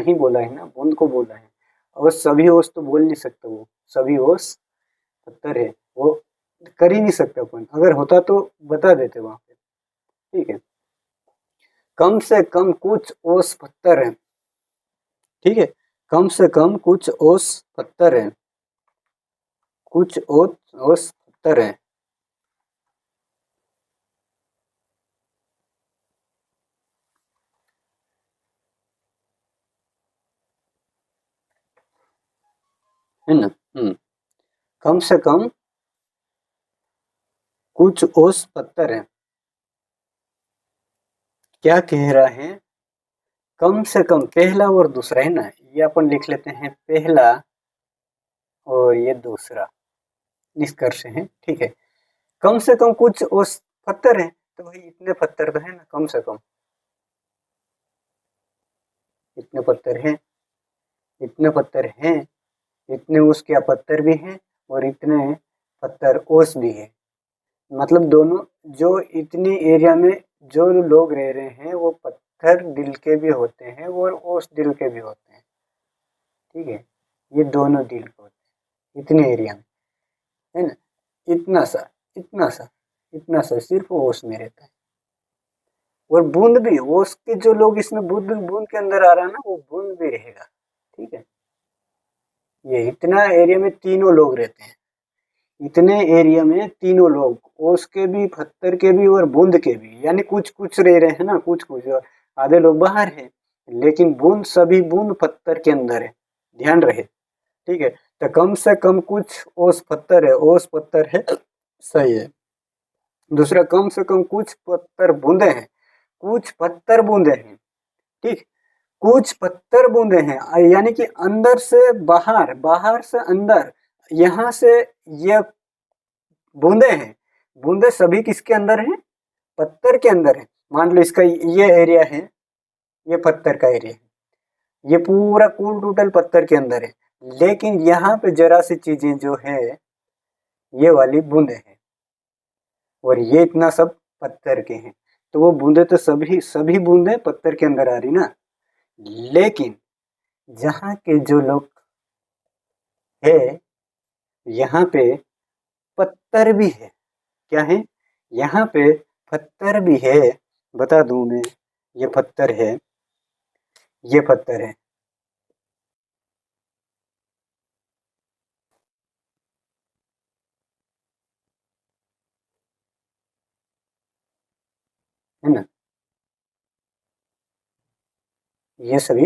नहीं बोला है ना, बूंद को बोला है। और सभी ओस तो बोल नहीं सकता, वो सभी ओस पत्थर है, वो कर ही नहीं सकते अपन, अगर होता तो बता देते वहां पे। ठीक है, कम से कम कुछ ओस पत्थर है। ठीक है, कम से कम कुछ ओस पत्थर है, कुछ ओस पत्थर है ना। कम से कम कुछ ओस पत्थर है, क्या कह रहा है, कम से कम, पहला और दूसरा है ना, ये अपन लिख लेते हैं पहला और ये दूसरा, निष्कर्ष है। ठीक है, कम से कम कुछ ओस पत्थर है, तो भाई इतने पत्थर तो है ना, कम से कम इतने पत्थर हैं, इतने पत्थर हैं, इतने उसके पत्थर भी हैं और इतने पत्थर ओस भी है। मतलब दोनों, जो इतनी एरिया में जो लोग रह रहे हैं वो पत्थर दिल के भी होते हैं और ओस दिल के भी होते हैं। ठीक है, ये दोनों दिल के होते हैं इतने एरिया में, है ना। इतना सा, इतना सा, इतना सा सिर्फ ओस में रहता है। और बूंद भी, ओस के जो लोग इसमें बूंद बूंद के अंदर आ रहा है ना, वो बूंद भी रहेगा। ठीक है, ये इतना एरिया में तीनों लोग रहते हैं, इतने एरिया में तीनों लोग, ओस के भी, पत्थर के भी और बूंद के भी, यानी कुछ कुछ रह रहे हैं ना, कुछ कुछ, और आधे लोग बाहर हैं, लेकिन बूंद, सभी बूंद पत्थर के अंदर है, ध्यान रहे। ठीक है, तो कम से कम कुछ ओस पत्थर है, ओस पत्थर है, सही है। दूसरा, कम से कम कुछ पत्थर बूंदे हैं, कुछ पत्थर बूंदे हैं। ठीक, कुछ पत्थर बूंदे हैं, यानी कि अंदर से बाहर, बाहर से अंदर, यहाँ से ये बूंदे हैं। बूंदे सभी किसके अंदर हैं, पत्थर के अंदर है। मान लो इसका ये एरिया है, ये पत्थर का एरिया है, ये पूरा कूल टोटल पत्थर के अंदर है, लेकिन यहाँ पे जरा सी चीजें जो है, ये वाली बूंदे हैं और ये इतना सब पत्थर के हैं। तो वो बूंदे तो सभी सभी बूंदे पत्थर के अंदर आ रही ना, लेकिन जहाँ के जो लोग है, यहाँ पे पत्थर भी है, क्या है, यहाँ पे पत्थर भी है। बता दूं मैं, ये पत्थर है, ये पत्थर है ना, ये सभी